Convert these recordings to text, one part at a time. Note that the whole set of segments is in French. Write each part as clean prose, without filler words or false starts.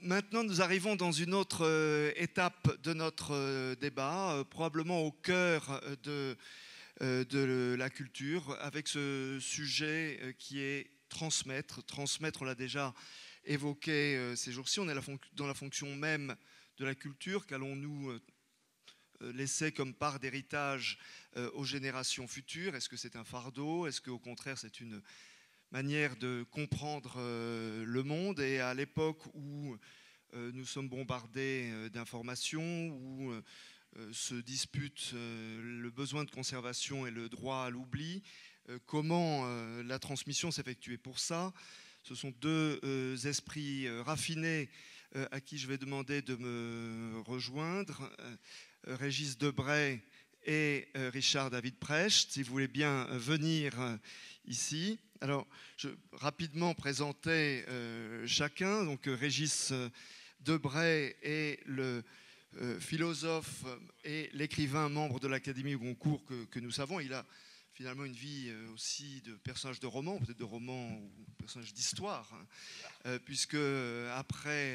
maintenant, nous arrivons dans une autre étape de notre débat, probablement au cœur de la culture, avec ce sujet qui est transmettre. Transmettre, on l'a déjà évoqué ces jours-ci, on est dans la fonction même de la culture. Qu'allons-nous laisser comme part d'héritage aux générations futures? Est-ce que c'est un fardeau? Est-ce qu'au contraire, c'est une manière de comprendre le monde? Et à l'époque où nous sommes bombardés d'informations, où se disputent le besoin de conservation et le droit à l'oubli, comment la transmission s'effectuait? Pour ça, ce sont deux esprits raffinés à qui je vais demander de me rejoindre, Régis Debray et Richard David Precht, si vous voulez bien venir ici. Alors, je vais rapidement présenter chacun. Donc, Régis Debray est le philosophe et l'écrivain membre de l'Académie Goncourt que nous savons. Il a finalement une vie aussi de personnage de roman, peut-être de roman ou personnage d'histoire, puisque après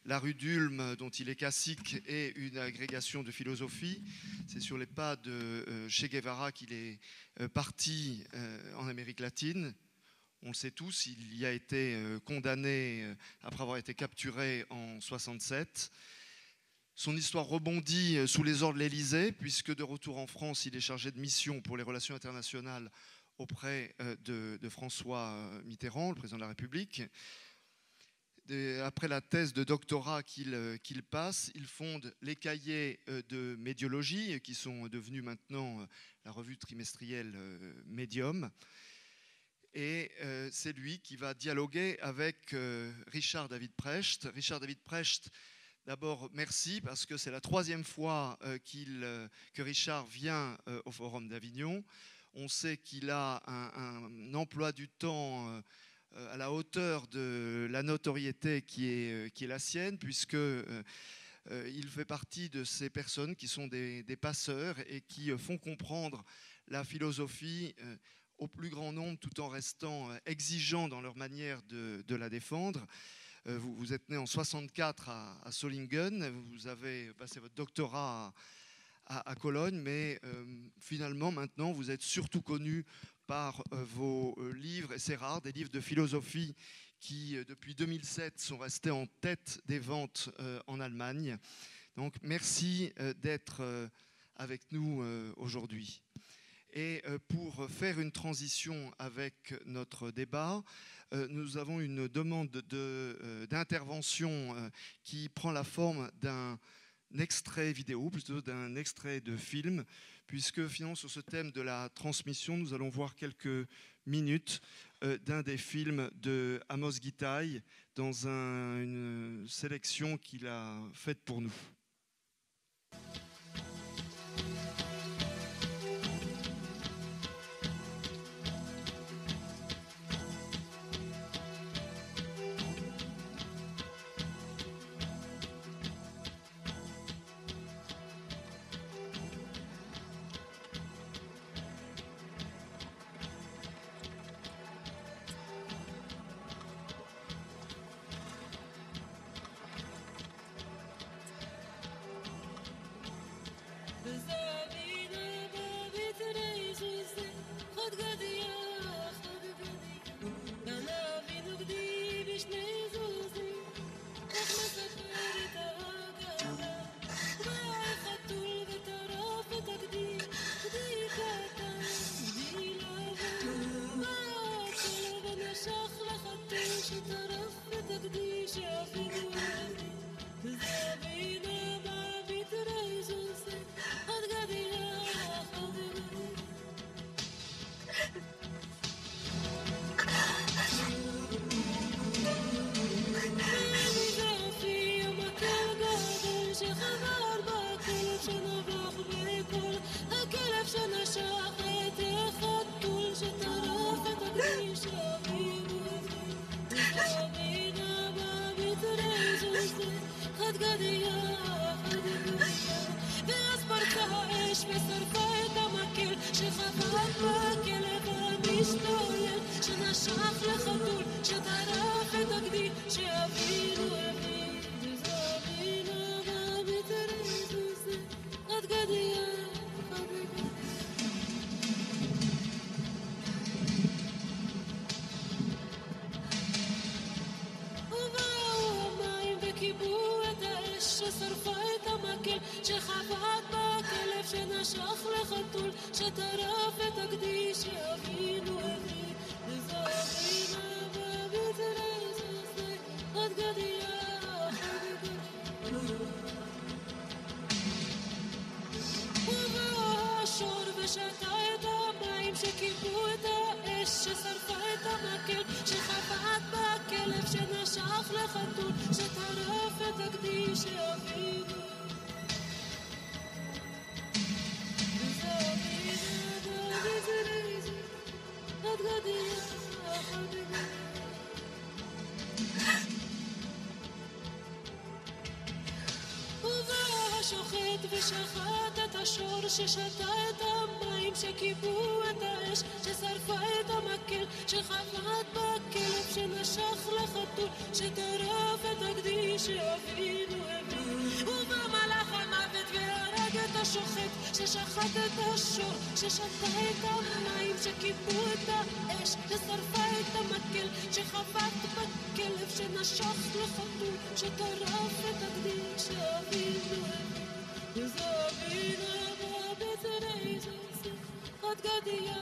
La Rue d'Ulm, dont il est classique, et une agrégation de philosophie, c'est sur les pas de Che Guevara qu'il est parti en Amérique latine. On le sait tous, il y a été condamné après avoir été capturé en 1967. Son histoire rebondit sous les ordres de l'Élysée, puisque de retour en France, il est chargé de mission pour les relations internationales auprès de François Mitterrand, le président de la République. Après la thèse de doctorat qu'il passe, il fonde les cahiers de médiologie, qui sont devenus maintenant la revue trimestrielle Medium. Et c'est lui qui va dialoguer avec Richard David Precht. Richard David Precht, d'abord, merci, parce que c'est la troisième fois que Richard vient au Forum d'Avignon. On sait qu'il a un emploi du temps à la hauteur de la notoriété qui est la sienne, puisqu'il fait partie de ces personnes qui sont des passeurs et qui font comprendre la philosophie au plus grand nombre, tout en restant exigeants dans leur manière de la défendre. Vous êtes né en 1964 à Solingen, vous avez passé votre doctorat à Cologne, mais finalement maintenant vous êtes surtout connu par vos livres, et c'est rare, des livres de philosophie qui depuis 2007 sont restés en tête des ventes en Allemagne. Donc merci d'être avec nous aujourd'hui. Et pour faire une transition avec notre débat, nous avons une demande d'intervention qui prend la forme d'un extrait vidéo, plutôt d'un extrait de film, puisque finalement sur ce thème de la transmission, nous allons voir quelques minutes d'un des films de Amos Gitaï dans une sélection qu'il a faite pour nous. שנשך לחתול, שטרף את הגדי, שאבינו הביא. שנשך לחתול שטרף את הקדיש שאבינו הביא לזוהינה בביטרס הזה עד גדיה ובא השור ושתה את המים שכיבו את האש ששרפה את המקל שחבט בכלב שנשך לחתול שטרף את הקדיש שאבינו שוחט ושחט את השור ששתה את המים שכיבו את האש ששרפה את המקל שחבט בכלב שנשך לחתול שטרף את הקדיש שאבינו הביא ובמלאך המוות והרג את השוחט ששחט את השור ששתה את המים שכיבו את האש ששרפה את המקל שחבט בכלב שנשך לחתול שטרף את הקדיש שאבינו הביא וזוהינה בביטרס הזה עד גדיה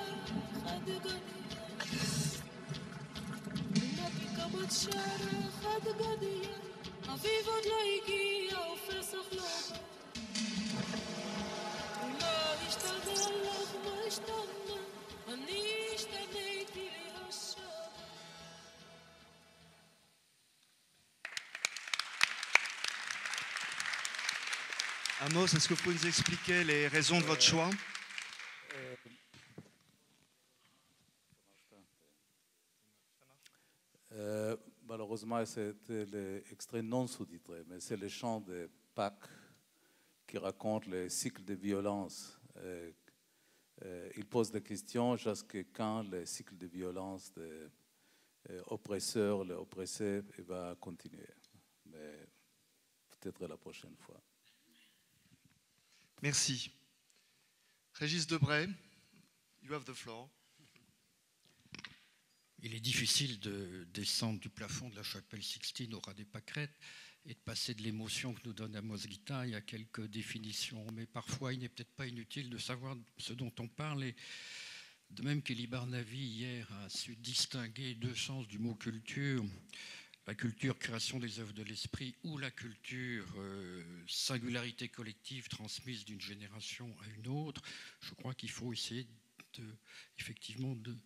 עד גדיה נקי כמת שרח עד גדיה אביב עוד לא הגיע ופסח לא בא לא השתנה לך מה השתנה אני השתניתי להשם Amos, est-ce que vous pouvez nous expliquer les raisons de votre choix? Malheureusement, c'était l'extrait non sous-titré, mais c'est le chant de Pâques qui raconte le cycle de violence. Il pose des questions jusqu'à quand le cycle de violence de oppresseur, l'oppressé, va continuer. Mais peut-être la prochaine fois. Merci. Régis Debray, you have the floor. Il est difficile de descendre du plafond de la chapelle Sixtine au ras des pâquerettes et de passer de l'émotion que nous donne Amos Guita. Il y a quelques définitions, mais parfois il n'est peut-être pas inutile de savoir ce dont on parle. Et de même qu'Elie Barnavi, hier, a su distinguer deux sens du mot culture, la culture création des œuvres de l'esprit ou la culture singularité collective transmise d'une génération à une autre, je crois qu'il faut essayer effectivement de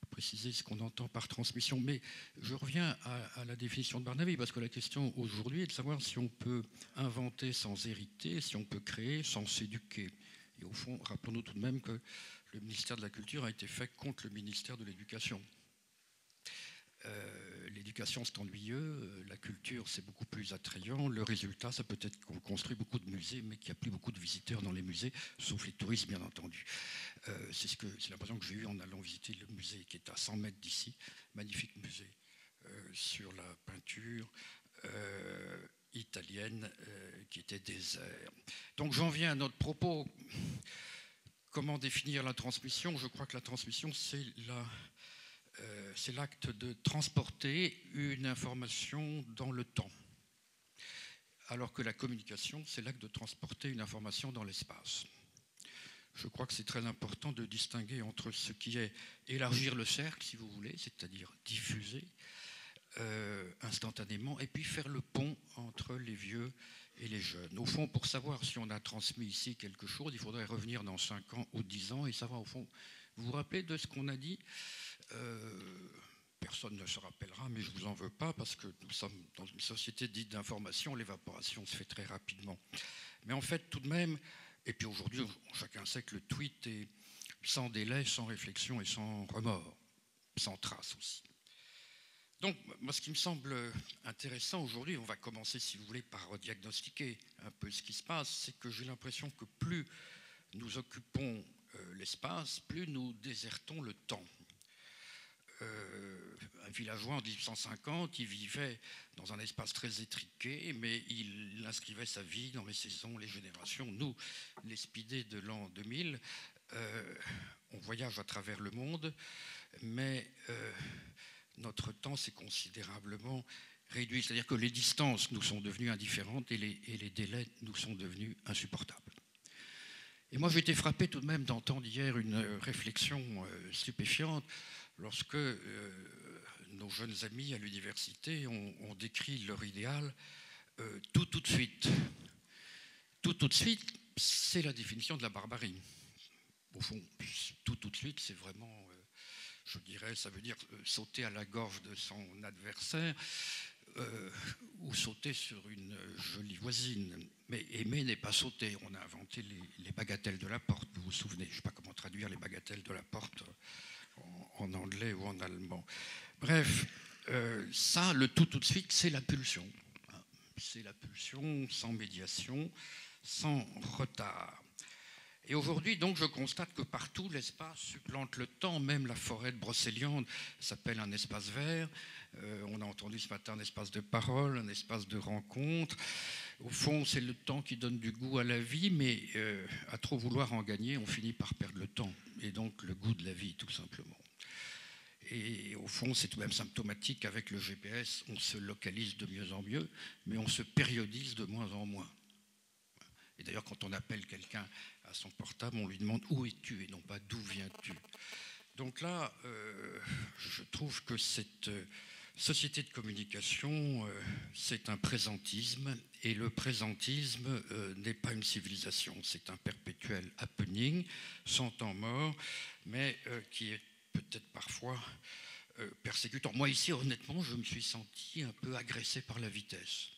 préciser ce qu'on entend par transmission. Mais je reviens à la définition de Barnavi, parce que la question aujourd'hui est de savoir si on peut inventer sans hériter, si on peut créer sans s'éduquer. Et au fond, rappelons-nous tout de même que le ministère de la Culture a été fait contre le ministère de l'Éducation. L'éducation, c'est ennuyeux, la culture, c'est beaucoup plus attrayant. Le résultat, ça peut être qu'on construit beaucoup de musées, mais qu'il n'y a plus beaucoup de visiteurs dans les musées, sauf les touristes, bien entendu. C'est l'impression que j'ai eue en allant visiter le musée qui est à 100 mètres d'ici, magnifique musée sur la peinture italienne qui était désert. Donc j'en viens à notre propos. Comment définir la transmission? Je crois que la transmission, c'est l'acte de transporter une information dans le temps, alors que la communication, c'est l'acte de transporter une information dans l'espace. Je crois que c'est très important de distinguer entre ce qui est élargir le cercle, si vous voulez, c'est-à-dire diffuser instantanément, et puis faire le pont entre les vieux et les jeunes. Au fond, pour savoir si on a transmis ici quelque chose, il faudrait revenir dans 5 ans ou 10 ans et savoir, au fond, vous vous rappelez de ce qu'on a dit? Personne ne se rappellera, mais je ne vous en veux pas, parce que nous sommes dans une société dite d'information, l'évaporation se fait très rapidement. Mais en fait, tout de même, et puis aujourd'hui, chacun sait que le tweet est sans délai, sans réflexion et sans remords, sans trace aussi. Donc, moi, ce qui me semble intéressant aujourd'hui, on va commencer, si vous voulez, par diagnostiquer un peu ce qui se passe, c'est que j'ai l'impression que plus nous occupons l'espace, plus nous désertons le temps. Un villageois en 1850, il vivait dans un espace très étriqué, mais il inscrivait sa vie dans les saisons, les générations. Nous, les speedés de l'an 2000, on voyage à travers le monde, mais notre temps s'est considérablement réduit. C'est-à-dire que les distances nous sont devenues indifférentes et les délais nous sont devenus insupportables. Et moi, j'ai été frappé tout de même d'entendre hier une réflexion stupéfiante lorsque nos jeunes amis à l'université ont décrit leur idéal tout de suite. Tout de suite, c'est la définition de la barbarie. Au fond, tout de suite, c'est vraiment, je dirais, ça veut dire sauter à la gorge de son adversaire ou sauter sur une jolie voisine. Mais aimer n'est pas sauter. On a inventé les bagatelles de la porte, vous vous souvenez. Je ne sais pas comment traduire les bagatelles de la porte en anglais ou en allemand. Bref, ça, le tout de suite, c'est la pulsion. C'est la pulsion sans médiation, sans retard. Et aujourd'hui, donc, je constate que partout, l'espace supplante le temps. Même la forêt de Brocéliande s'appelle un espace vert. On a entendu ce matin un espace de parole, un espace de rencontre. Au fond, c'est le temps qui donne du goût à la vie, mais à trop vouloir en gagner, on finit par perdre le temps. Et donc, le goût de la vie, tout simplement. Et au fond, c'est tout de même symptomatique. Avec le GPS, on se localise de mieux en mieux, mais on se périodise de moins en moins. Et d'ailleurs, quand on appelle quelqu'un à son portable, on lui demande où es-tu et non pas d'où viens-tu. Donc là, je trouve que cette société de communication, c'est un présentisme, et le présentisme n'est pas une civilisation, c'est un perpétuel happening, sans temps mort, mais qui est peut-être parfois persécutant. Moi ici, honnêtement, je me suis senti un peu agressé par la vitesse.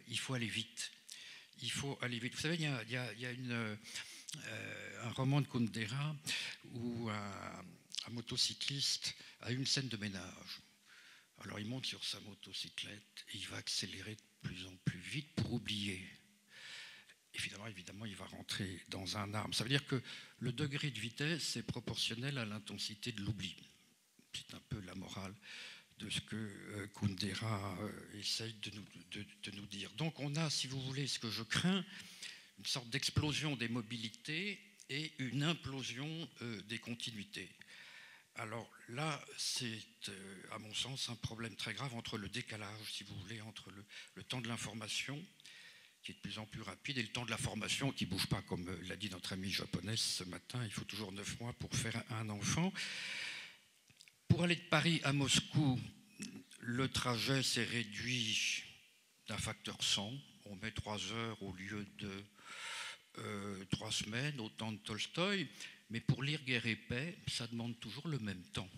Il faut aller vite. Il faut aller vite. Vous savez, il y a un roman de Kundera où un motocycliste a une scène de ménage. Alors il monte sur sa motocyclette et il va accélérer de plus en plus vite pour oublier. Et finalement, évidemment, il va rentrer dans un arbre. Ça veut dire que le degré de vitesse est proportionnel à l'intensité de l'oubli. C'est un peu la morale de ce que Kundera essaye de nous dire. Donc on a, si vous voulez, ce que je crains, une sorte d'explosion des mobilités et une implosion des continuités. Alors là, c'est, à mon sens, un problème très grave entre le décalage, si vous voulez, entre le temps de l'information, qui est de plus en plus rapide, et le temps de la formation qui ne bouge pas, comme l'a dit notre amie japonaise ce matin. Il faut toujours 9 mois pour faire un enfant. Pour aller de Paris à Moscou, le trajet s'est réduit d'un facteur 100. On met 3 heures au lieu de 3 semaines, au temps de Tolstoï. Mais pour lire Guerre et paix, ça demande toujours le même temps.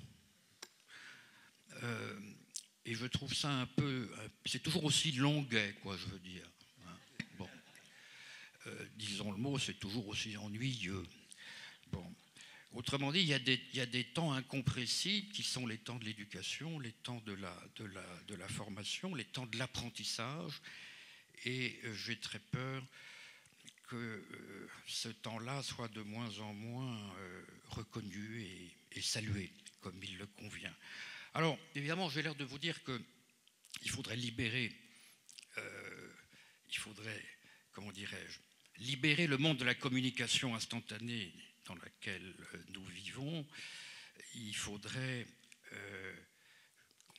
Et je trouve ça un peu... C'est toujours aussi longuet, quoi, je veux dire. Bon. Disons le mot, c'est toujours aussi ennuyeux. Bon. Autrement dit, il y a des temps incompressibles qui sont les temps de l'éducation, les temps de la formation, les temps de l'apprentissage. Et j'ai très peur que ce temps-là soit de moins en moins reconnu et salué comme il le convient. Alors, évidemment, j'ai l'air de vous dire qu'il faudrait libérer, comment dirais-je, libérer le monde de la communication instantanée dans laquelle nous vivons. Il faudrait,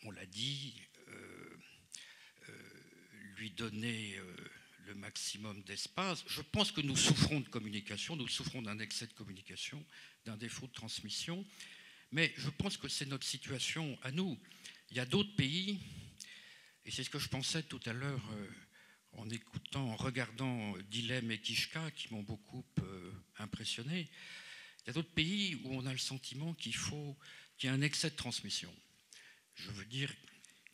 on l'a dit, lui donner le maximum d'espace. Je pense que nous souffrons de communication, nous souffrons d'un excès de communication, d'un défaut de transmission, mais je pense que c'est notre situation à nous. Il y a d'autres pays, et c'est ce que je pensais tout à l'heure en écoutant, en regardant Dilem et Kishka, qui m'ont beaucoup impressionné. Il y a d'autres pays où on a le sentiment qu'il y a un excès de transmission. Je veux dire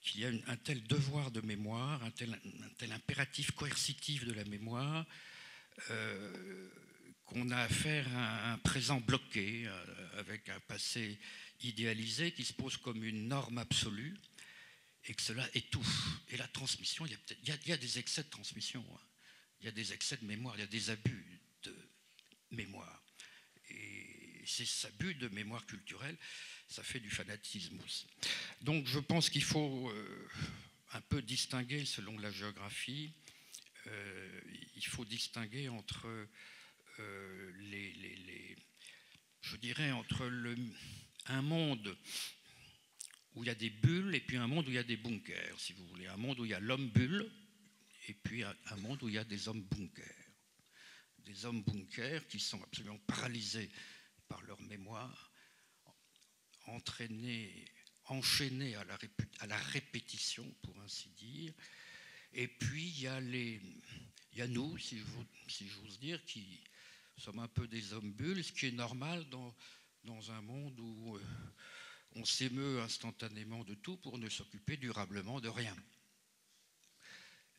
qu'il y a un tel devoir de mémoire, un tel impératif coercitif de la mémoire, qu'on a affaire à un présent bloqué, avec un passé idéalisé qui se pose comme une norme absolue, et que cela étouffe. Et la transmission, il y a des excès de transmission, hein. Il y a des excès de mémoire, il y a des abus de mémoire. Et ces abus de mémoire culturelle, ça fait du fanatisme aussi. Donc je pense qu'il faut un peu distinguer selon la géographie. Il faut distinguer entre je dirais entre un monde où il y a des bulles et puis un monde où il y a des bunkers, si vous voulez. Un monde où il y a l'homme bulle et puis un monde où il y a des hommes bunkers. des hommes bunkers qui sont absolument paralysés par leur mémoire, enchaînés à la répétition, pour ainsi dire. Et puis, il y a nous, si j'ose dire, qui sommes un peu des hommes bulles, ce qui est normal dans un monde où on s'émeut instantanément de tout pour ne s'occuper durablement de rien.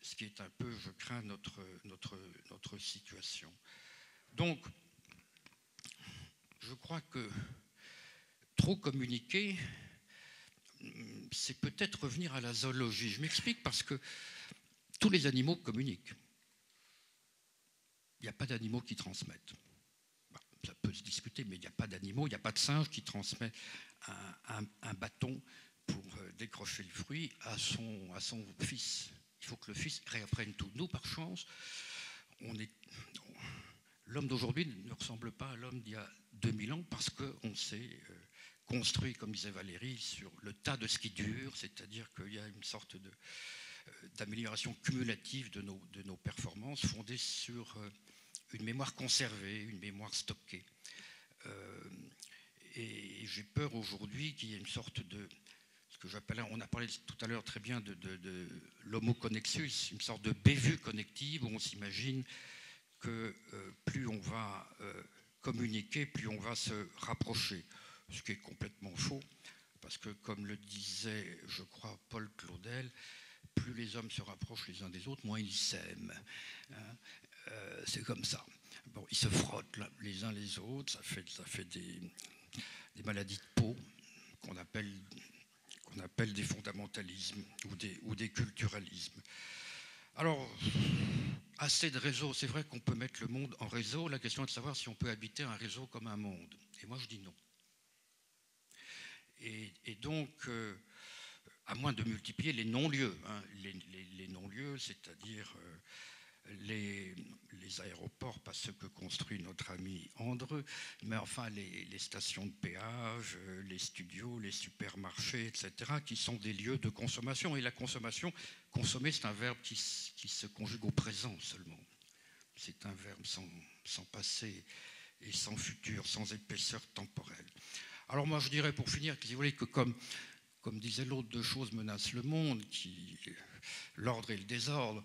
Ce qui est un peu, je crains, notre situation. Donc, je crois que trop communiquer, c'est peut-être revenir à la zoologie. Je m'explique parce que tous les animaux communiquent. Il n'y a pas d'animaux qui transmettent. Ça peut se discuter, mais il n'y a pas d'animaux, il n'y a pas de singe qui transmet un bâton pour décrocher le fruit à son fils. Il faut que le fils réapprenne tout. Nous, par chance, l'homme d'aujourd'hui ne ressemble pas à l'homme d'il y a 2000 ans parce qu'on s'est construit, comme disait Valérie, sur le tas de ce qui dure, c'est-à-dire qu'il y a une sorte d'amélioration cumulative de nos performances fondée sur une mémoire conservée, une mémoire stockée. Et j'ai peur aujourd'hui qu'il y ait une sorte de... ce que j'appelle, on a parlé tout à l'heure très bien de l'homo connexus, une sorte de bévue connective où on s'imagine que plus on va communiquer, plus on va se rapprocher. Ce qui est complètement faux, parce que comme le disait, je crois, Paul Claudel, plus les hommes se rapprochent les uns des autres, moins ils s'aiment. C'est comme ça. Bon, ils se frottent les uns les autres, ça fait des maladies de peau qu'on appelle des fondamentalismes ou des culturalismes. Alors, assez de réseaux. C'est vrai qu'on peut mettre le monde en réseau. La question est de savoir si on peut habiter un réseau comme un monde. Et moi, je dis non. Et donc, à moins de multiplier les non-lieux, hein, les non-lieux, c'est-à-dire les aéroports, pas ceux que construit notre ami Andreu, mais enfin les stations de péage, les studios, les supermarchés, etc., qui sont des lieux de consommation. Et la consommation, consommer, c'est un verbe qui se conjugue au présent seulement. C'est un verbe sans passé et sans futur, sans épaisseur temporelle. Alors moi, je dirais pour finir, si vous voulez, que comme disait l'autre, deux choses menacent le monde, l'ordre et le désordre.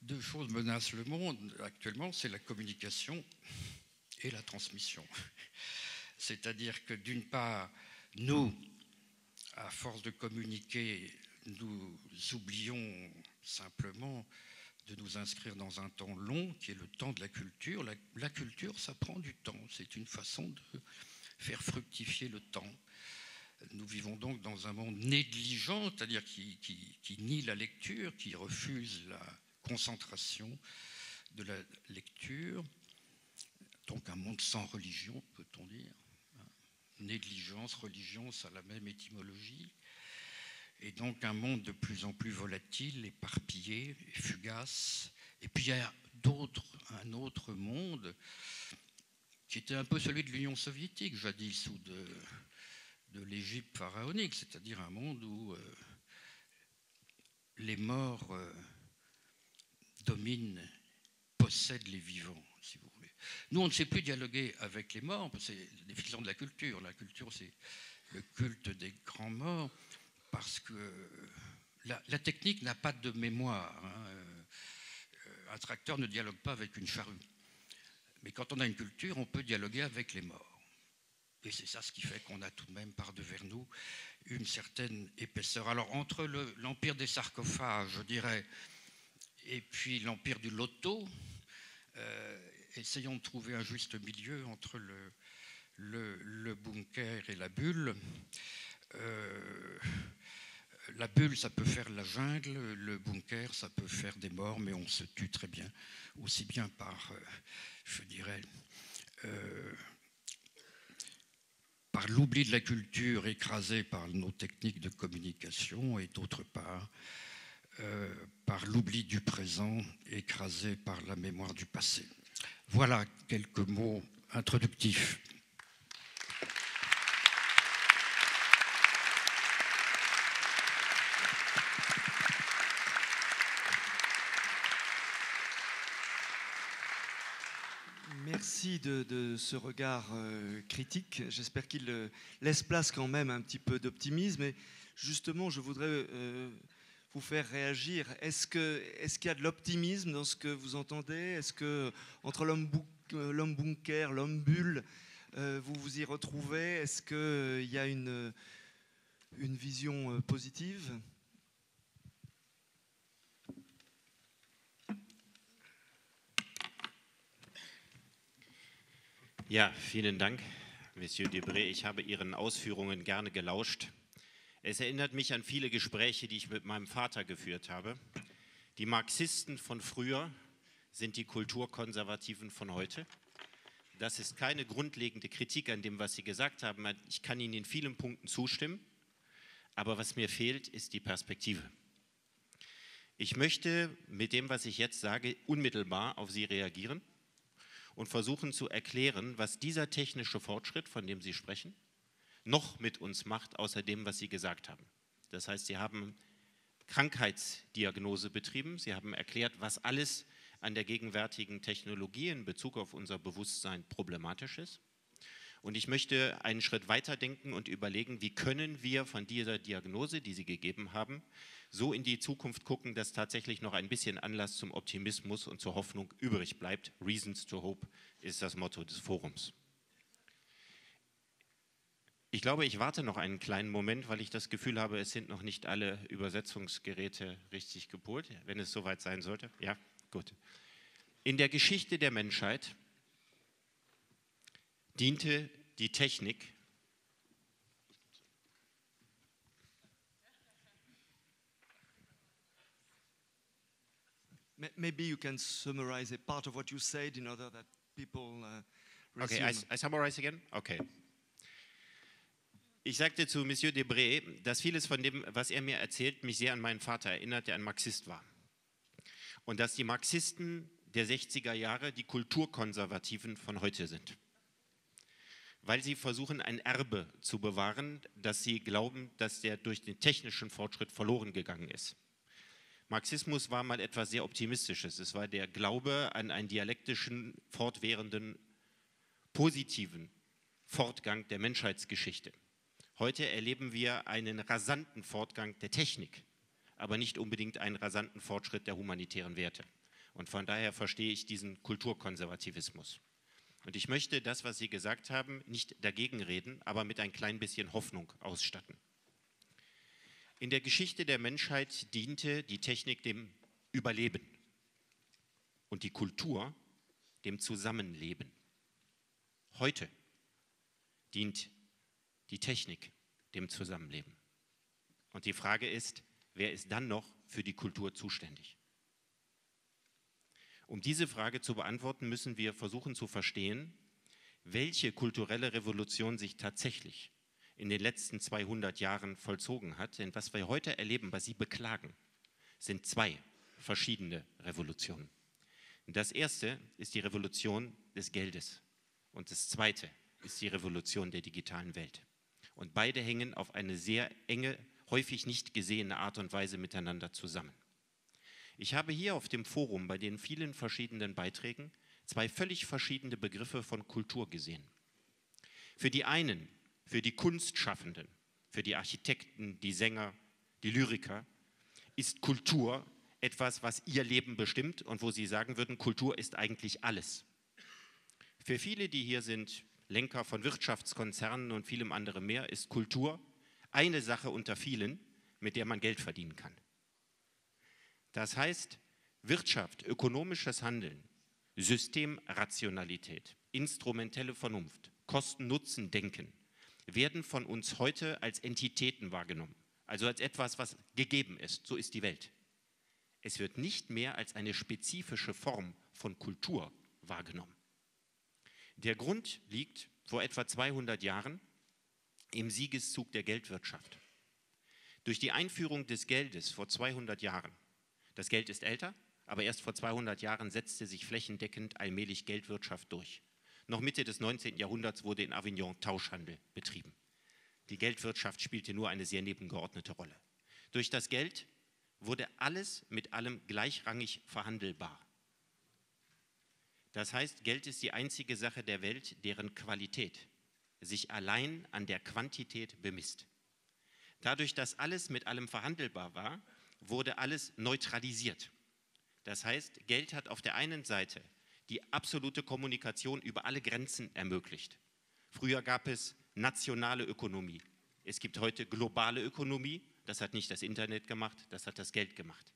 Deux choses menacent le monde actuellement, c'est la communication et la transmission. C'est-à-dire que d'une part, nous, à force de communiquer, nous oublions simplement de nous inscrire dans un temps long, qui est le temps de la culture. La culture, ça prend du temps. C'est une façon de faire fructifier le temps. Nous vivons donc dans un monde négligent, c'est-à-dire qui nie la lecture, qui refuse la concentration de la lecture. Donc un monde sans religion, peut-on dire. Négligence, religion, ça a la même étymologie. Et donc un monde de plus en plus volatile, éparpillé, fugace. Et puis il y a un autre monde qui était un peu celui de l'Union soviétique, jadis, ou de l'Égypte pharaonique, c'est-à-dire un monde où les morts dominent, possèdent les vivants, si vous voulez. Nous, on ne sait plus dialoguer avec les morts, c'est la définition de la culture. La culture, c'est le culte des grands morts, parce que la technique n'a pas de mémoire. Un tracteur ne dialogue pas avec une charrue. Mais quand on a une culture, on peut dialoguer avec les morts. Et c'est ça ce qui fait qu'on a tout de même par-devers nous une certaine épaisseur. Alors entre l'empire des sarcophages, je dirais, et puis l'empire du loto, essayons de trouver un juste milieu entre le bunker et la bulle. La bulle, ça peut faire la jungle, le bunker, ça peut faire des morts, mais on se tue très bien, aussi bien par, je dirais, par l'oubli de la culture écrasée par nos techniques de communication, et d'autre part, par l'oubli du présent écrasé par la mémoire du passé. Voilà quelques mots introductifs. Merci de ce regard critique. J'espère qu'il laisse place quand même à un petit peu d'optimisme. Et justement, je voudrais vous faire réagir. Est-ce qu'il y a de l'optimisme dans ce que vous entendez? Est-ce que entre l'homme bunker, l'homme bulle, vous vous y retrouvez? Est-ce qu'il y a une vision positive? Ja, vielen Dank, Monsieur Debré. Ich habe Ihren Ausführungen gerne gelauscht. Es erinnert mich an viele Gespräche, die ich mit meinem Vater geführt habe. Die Marxisten von früher sind die Kulturkonservativen von heute. Das ist keine grundlegende Kritik an dem, was Sie gesagt haben. Ich kann Ihnen in vielen Punkten zustimmen, aber was mir fehlt, ist die Perspektive. Ich möchte mit dem, was ich jetzt sage, unmittelbar auf Sie reagieren und versuchen zu erklären, was dieser technische Fortschritt, von dem Sie sprechen, noch mit uns macht, außer dem, was Sie gesagt haben. Das heißt, Sie haben Krankheitsdiagnose betrieben, Sie haben erklärt, was alles an der gegenwärtigen Technologie in Bezug auf unser Bewusstsein problematisch ist. Und ich möchte einen Schritt weiter denken und überlegen, wie können wir von dieser Diagnose, die Sie gegeben haben, so in die Zukunft gucken, dass tatsächlich noch ein bisschen Anlass zum Optimismus und zur Hoffnung übrig bleibt. Reasons to Hope ist das Motto des Forums. Ich glaube, ich warte noch einen kleinen Moment, weil ich das Gefühl habe, es sind noch nicht alle Übersetzungsgeräte richtig gepolt, wenn es soweit sein sollte. Ja, gut. In der Geschichte der Menschheit diente die Technik Maybe you can summarize a part of what you said in order that people Okay, resume. I summarize again? Okay. Ich sagte zu Monsieur Debré, dass vieles von dem, was er mir erzählt, mich sehr an meinen Vater erinnert, der ein Marxist war. Und dass die Marxisten der 60er Jahre die Kulturkonservativen von heute sind. Weil sie versuchen, ein Erbe zu bewahren, das sie glauben, dass der durch den technischen Fortschritt verloren gegangen ist. Marxismus war mal etwas sehr Optimistisches. Es war der Glaube an einen dialektischen, fortwährenden, positiven Fortgang der Menschheitsgeschichte. Heute erleben wir einen rasanten Fortgang der Technik, aber nicht unbedingt einen rasanten Fortschritt der humanitären Werte. Und von daher verstehe ich diesen Kulturkonservativismus. Und ich möchte das, was Sie gesagt haben, nicht dagegen reden, aber mit ein klein bisschen Hoffnung ausstatten. In der Geschichte der Menschheit diente die Technik dem Überleben und die Kultur dem Zusammenleben. Heute dient die Technik dem Zusammenleben. Und die Frage ist, wer ist dann noch für die Kultur zuständig? Um diese Frage zu beantworten, müssen wir versuchen zu verstehen, welche kulturelle Revolution sich tatsächlich in den letzten 200 Jahren vollzogen hat. Denn was wir heute erleben, was Sie beklagen, sind zwei verschiedene Revolutionen. Das erste ist die Revolution des Geldes und das zweite ist die Revolution der digitalen Welt. Und beide hängen auf eine sehr enge, häufig nicht gesehene Art und Weise miteinander zusammen. Ich habe hier auf dem Forum bei den vielen verschiedenen Beiträgen zwei völlig verschiedene Begriffe von Kultur gesehen. Für die einen, für die Kunstschaffenden, für die Architekten, die Sänger, die Lyriker, ist Kultur etwas, was ihr Leben bestimmt und wo sie sagen würden, Kultur ist eigentlich alles. Für viele, die hier sind, Lenker von Wirtschaftskonzernen und vielem anderem mehr, ist Kultur eine Sache unter vielen, mit der man Geld verdienen kann. Das heißt, Wirtschaft, ökonomisches Handeln, Systemrationalität, instrumentelle Vernunft, Kosten-Nutzen-Denken werden von uns heute als Entitäten wahrgenommen, also als etwas, was gegeben ist. So ist die Welt. Es wird nicht mehr als eine spezifische Form von Kultur wahrgenommen. Der Grund liegt vor etwa 200 Jahren im Siegeszug der Geldwirtschaft. Durch die Einführung des Geldes vor 200 Jahren, das Geld ist älter, aber erst vor 200 Jahren setzte sich flächendeckend allmählich Geldwirtschaft durch. Noch Mitte des 19. Jahrhunderts wurde in Avignon Tauschhandel betrieben. Die Geldwirtschaft spielte nur eine sehr nebengeordnete Rolle. Durch das Geld wurde alles mit allem gleichrangig verhandelbar. Das heißt, Geld ist die einzige Sache der Welt, deren Qualität sich allein an der Quantität bemisst. Dadurch, dass alles mit allem verhandelbar war, wurde alles neutralisiert. Das heißt, Geld hat auf der einen Seite die absolute Kommunikation über alle Grenzen ermöglicht. Früher gab es nationale Ökonomie. Es gibt heute globale Ökonomie. Das hat nicht das Internet gemacht, das hat das Geld gemacht.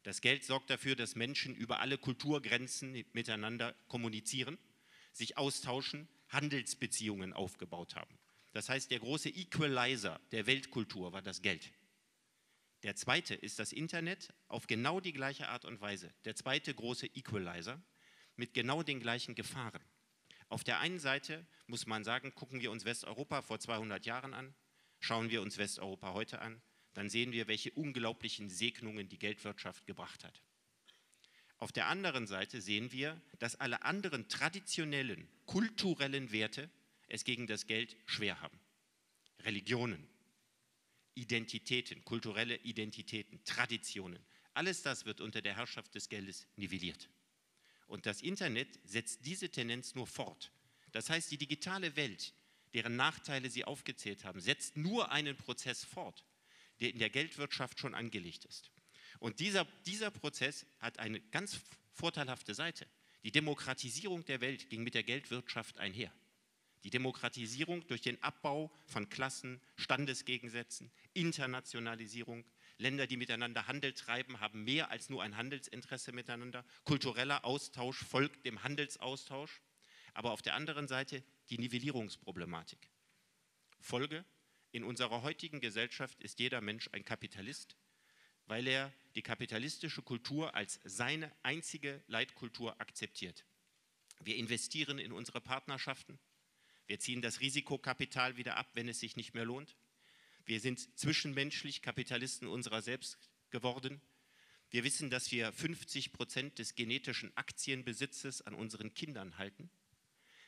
Das Geld sorgt dafür, dass Menschen über alle Kulturgrenzen miteinander kommunizieren, sich austauschen, Handelsbeziehungen aufgebaut haben. Das heißt, der große Equalizer der Weltkultur war das Geld. Der zweite ist das Internet auf genau die gleiche Art und Weise. Der zweite große Equalizer mit genau den gleichen Gefahren. Auf der einen Seite muss man sagen, gucken wir uns Westeuropa vor 200 Jahren an, schauen wir uns Westeuropa heute an, dann sehen wir, welche unglaublichen Segnungen die Geldwirtschaft gebracht hat. Auf der anderen Seite sehen wir, dass alle anderen traditionellen, kulturellen Werte es gegen das Geld schwer haben. Religionen, Identitäten, kulturelle Identitäten, Traditionen, alles das wird unter der Herrschaft des Geldes nivelliert. Und das Internet setzt diese Tendenz nur fort. Das heißt, die digitale Welt, deren Nachteile Sie aufgezählt haben, setzt nur einen Prozess fort, der in der Geldwirtschaft schon angelegt ist. Und dieser Prozess hat eine ganz vorteilhafte Seite. Die Demokratisierung der Welt ging mit der Geldwirtschaft einher. Die Demokratisierung durch den Abbau von Klassen, Standesgegensätzen, Internationalisierung. Länder, die miteinander Handel treiben, haben mehr als nur ein Handelsinteresse miteinander. Kultureller Austausch folgt dem Handelsaustausch. Aber auf der anderen Seite die Nivellierungsproblematik. Folge: In unserer heutigen Gesellschaft ist jeder Mensch ein Kapitalist, weil er die kapitalistische Kultur als seine einzige Leitkultur akzeptiert. Wir investieren in unsere Partnerschaften. Wir ziehen das Risikokapital wieder ab, wenn es sich nicht mehr lohnt. Wir sind zwischenmenschlich Kapitalisten unserer selbst geworden. Wir wissen, dass wir 50% des genetischen Aktienbesitzes an unseren Kindern halten.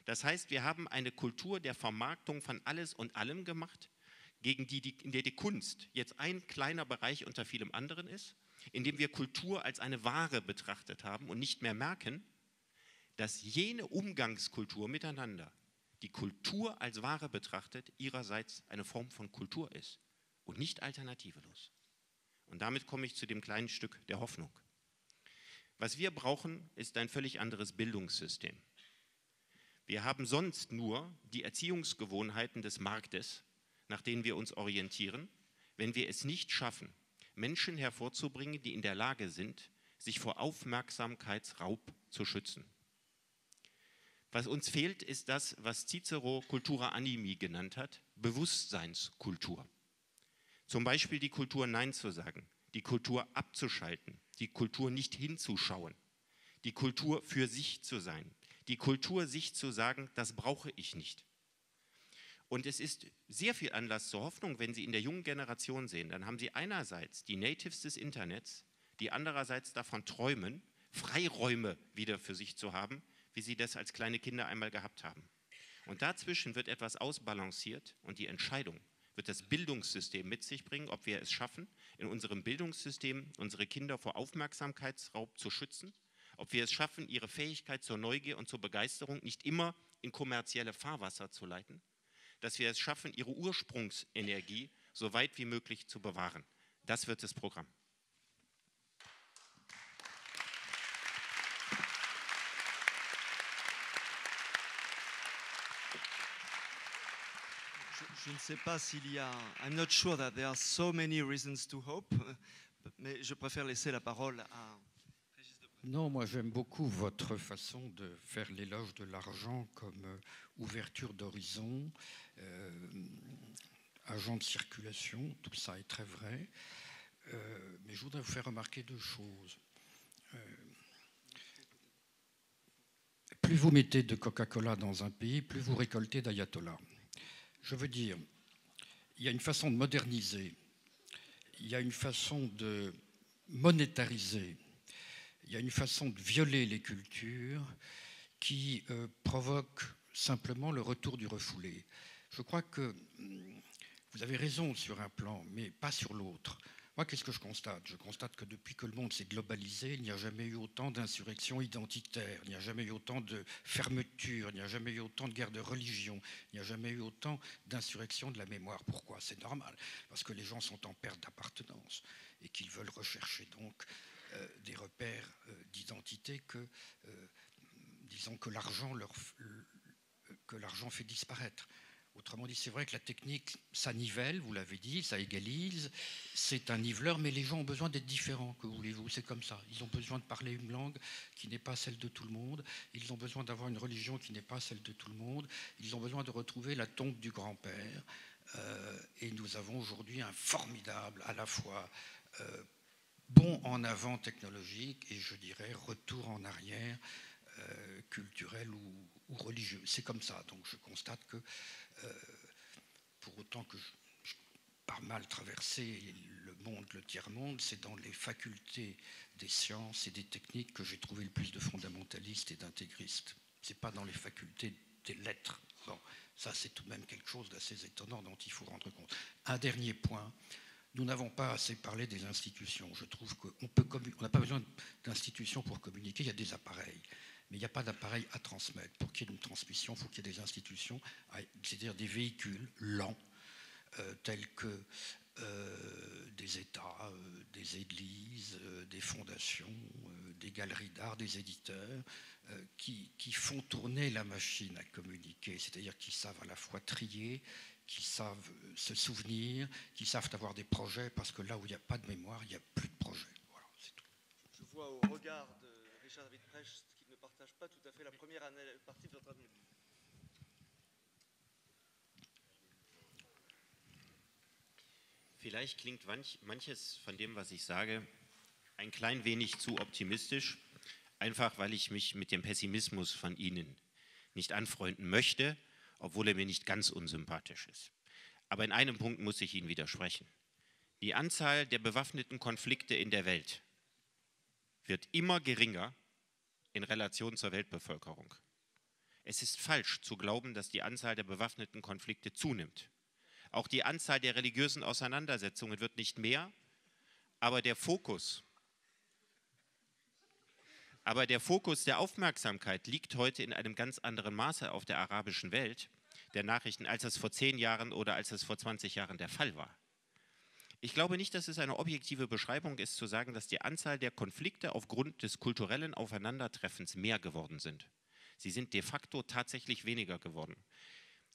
Das heißt, wir haben eine Kultur der Vermarktung von alles und allem gemacht, in der die Kunst jetzt ein kleiner Bereich unter vielem anderen ist, in dem wir Kultur als eine Ware betrachtet haben und nicht mehr merken, dass jene Umgangskultur miteinander, die Kultur als Ware betrachtet, ihrerseits eine Form von Kultur ist und nicht alternativelos. Und damit komme ich zu dem kleinen Stück der Hoffnung. Was wir brauchen, ist ein völlig anderes Bildungssystem. Wir haben sonst nur die Erziehungsgewohnheiten des Marktes, nach denen wir uns orientieren, wenn wir es nicht schaffen, Menschen hervorzubringen, die in der Lage sind, sich vor Aufmerksamkeitsraub zu schützen. Was uns fehlt, ist das, was Cicero Cultura Animi genannt hat, Bewusstseinskultur. Zum Beispiel die Kultur Nein zu sagen, die Kultur abzuschalten, die Kultur nicht hinzuschauen, die Kultur für sich zu sein, die Kultur sich zu sagen, das brauche ich nicht. Und es ist sehr viel Anlass zur Hoffnung, wenn Sie in der jungen Generation sehen, dann haben Sie einerseits die Natives des Internets, die andererseits davon träumen, Freiräume wieder für sich zu haben, wie sie das als kleine Kinder einmal gehabt haben. Und dazwischen wird etwas ausbalanciert und die Entscheidung wird das Bildungssystem mit sich bringen, ob wir es schaffen, in unserem Bildungssystem unsere Kinder vor Aufmerksamkeitsraub zu schützen, ob wir es schaffen, ihre Fähigkeit zur Neugier und zur Begeisterung nicht immer in kommerzielle Fahrwasser zu leiten, dass wir es schaffen, ihre Ursprungsenergie so weit wie möglich zu bewahren. Das wird das Programm. Je ne sais pas s'il y a... I'm not sure that there are so many reasons to hope, mais je préfère laisser la parole à... Non, moi j'aime beaucoup votre façon de faire l'éloge de l'argent comme ouverture d'horizon, agent de circulation, tout ça est très vrai. Mais je voudrais vous faire remarquer deux choses. Plus vous mettez de Coca-Cola dans un pays, plus vous récoltez d'ayatollahs. Je veux dire, il y a une façon de moderniser, il y a une façon de monétariser, il y a une façon de violer les cultures qui provoque simplement le retour du refoulé. Je crois que vous avez raison sur un plan, mais pas sur l'autre. Moi, qu'est-ce que je constate? Je constate que depuis que le monde s'est globalisé, il n'y a jamais eu autant d'insurrections identitaires, il n'y a jamais eu autant de fermetures, il n'y a jamais eu autant de guerres de religion, il n'y a jamais eu autant d'insurrections de la mémoire. Pourquoi? C'est normal, parce que les gens sont en perte d'appartenance et qu'ils veulent rechercher donc des repères d'identité que, disons, que l'argent fait disparaître. Autrement dit, c'est vrai que la technique, ça nivelle, vous l'avez dit, ça égalise, c'est un niveleur, mais les gens ont besoin d'être différents, que voulez-vous, c'est comme ça. Ils ont besoin de parler une langue qui n'est pas celle de tout le monde, ils ont besoin d'avoir une religion qui n'est pas celle de tout le monde, ils ont besoin de retrouver la tombe du grand-père, et nous avons aujourd'hui un formidable, à la fois bond en avant technologique, et je dirais retour en arrière culturel ou religieux. C'est comme ça, donc je constate que pour autant que je par mal traverser le monde, le tiers-monde, c'est dans les facultés des sciences et des techniques que j'ai trouvé le plus de fondamentalistes et d'intégristes. Ce n'est pas dans les facultés des lettres. Bon, ça c'est tout de même quelque chose d'assez étonnant dont il faut rendre compte. Un dernier point, nous n'avons pas assez parlé des institutions. Je trouve qu'on n'a pas besoin d'institutions pour communiquer, il y a des appareils. Mais il n'y a pas d'appareil à transmettre. Pour qu'il y ait une transmission, il faut qu'il y ait des institutions, c'est-à-dire des véhicules lents, tels que des États, des églises, des fondations, des galeries d'art, des éditeurs, qui font tourner la machine à communiquer, c'est-à-dire qui savent à la fois trier, qui savent se souvenir, qui savent avoir des projets, parce que là où il n'y a pas de mémoire, il n'y a plus de projet. Voilà, c'est tout. Je vois au regard de Richard David Precht qu'il ne partage pas tout à fait la première partie de votre analyse. Vielleicht klingt manches von dem, was ich sage, ein klein wenig zu optimistisch, einfach weil ich mich mit dem Pessimismus von Ihnen nicht anfreunden möchte, obwohl er mir nicht ganz unsympathisch ist. Aber in einem Punkt muss ich Ihnen widersprechen. Die Anzahl der bewaffneten Konflikte in der Welt wird immer geringer in Relation zur Weltbevölkerung. Es ist falsch zu glauben, dass die Anzahl der bewaffneten Konflikte zunimmt. Auch die Anzahl der religiösen Auseinandersetzungen wird nicht mehr, aber der Fokus der Aufmerksamkeit liegt heute in einem ganz anderen Maße auf der arabischen Welt der Nachrichten, als es vor 10 Jahren oder als es vor 20 Jahren der Fall war. Ich glaube nicht, dass es eine objektive Beschreibung ist, zu sagen, dass die Anzahl der Konflikte aufgrund des kulturellen Aufeinandertreffens mehr geworden sind. Sie sind de facto tatsächlich weniger geworden.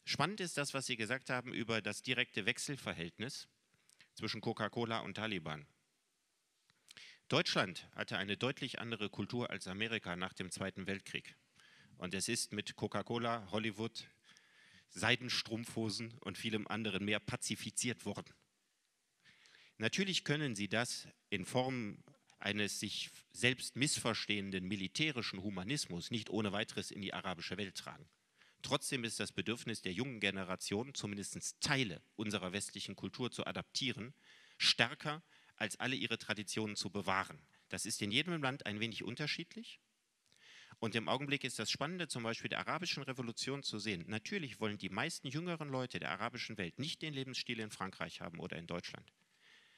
Spannend ist das, was Sie gesagt haben über das direkte Wechselverhältnis zwischen Coca-Cola und Taliban. Deutschland hatte eine deutlich andere Kultur als Amerika nach dem Zweiten Weltkrieg. Und es ist mit Coca-Cola, Hollywood, Seidenstrumpfhosen und vielem anderen mehr pazifiziert worden. Natürlich können Sie das in Form eines sich selbst missverstehenden militärischen Humanismus nicht ohne weiteres in die arabische Welt tragen. Trotzdem ist das Bedürfnis der jungen Generation, zumindest Teile unserer westlichen Kultur zu adaptieren, stärker als alle ihre Traditionen zu bewahren. Das ist in jedem Land ein wenig unterschiedlich. Und im Augenblick ist das Spannende zum Beispiel der arabischen Revolution zu sehen. Natürlich wollen die meisten jüngeren Leute der arabischen Welt nicht den Lebensstil in Frankreich haben oder in Deutschland.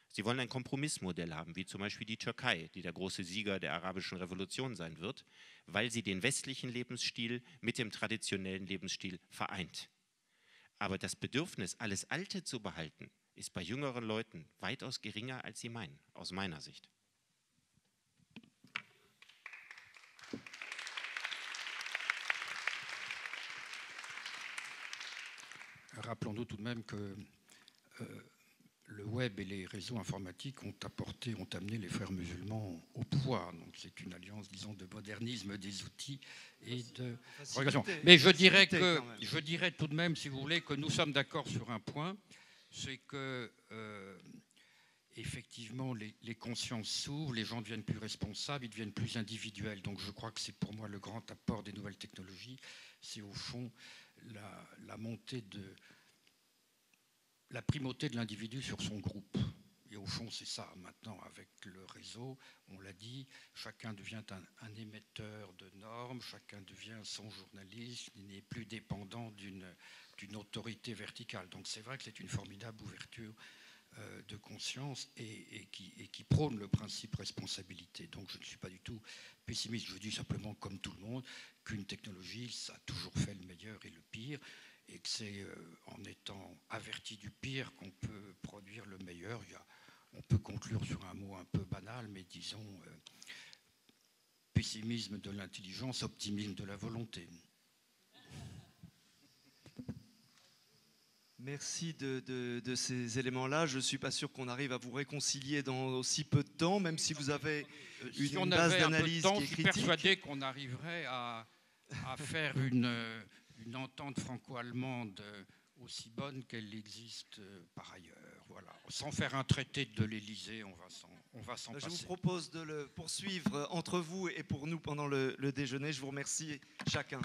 Sie wollen ein Kompromissmodell haben, wie zum Beispiel die Türkei, die der große Sieger der arabischen Revolution sein wird, weil sie den westlichen Lebensstil mit dem traditionellen Lebensstil vereint. Aber das Bedürfnis, alles Alte zu behalten, ist bei jüngeren Leuten weitaus geringer, als sie meinen, aus meiner Sicht. Rappelons-nous tout de même que le web et les réseaux informatiques ont amené les frères musulmans au pouvoir. Donc c'est une alliance, disons, de modernisme des outils et de relation. Mais je dirais tout de même, si vous voulez, que nous sommes d'accord sur un point, c'est que effectivement les consciences s'ouvrent, les gens deviennent plus responsables, ils deviennent plus individuels. Donc je crois que c'est pour moi le grand apport des nouvelles technologies, c'est au fond la montée de la primauté de l'individu sur son groupe. Et au fond, c'est ça. Maintenant, avec le réseau, on l'a dit, chacun devient un émetteur de normes, chacun devient son journaliste, il n'est plus dépendant d'une autorité verticale. Donc c'est vrai que c'est une formidable ouverture de conscience et qui prône le principe responsabilité. Donc je ne suis pas du tout pessimiste, je dis simplement comme tout le monde qu'une technologie, ça a toujours fait le meilleur et le pire, et que c'est en étant averti du pire qu'on peut produire le meilleur. On peut conclure sur un mot un peu banal, mais disons pessimisme de l'intelligence, optimisme de la volonté. Merci de ces éléments-là. Je ne suis pas sûr qu'on arrive à vous réconcilier dans aussi peu de temps, même si vous avez une base d'analyse qui est critique. Je suis persuadé qu'on arriverait à faire une entente franco-allemande aussi bonne qu'elle existe par ailleurs. Voilà. Sans faire un traité de l'Élysée, on va s'en passer. Je vous propose de le poursuivre entre vous et pour nous pendant le déjeuner. Je vous remercie chacun.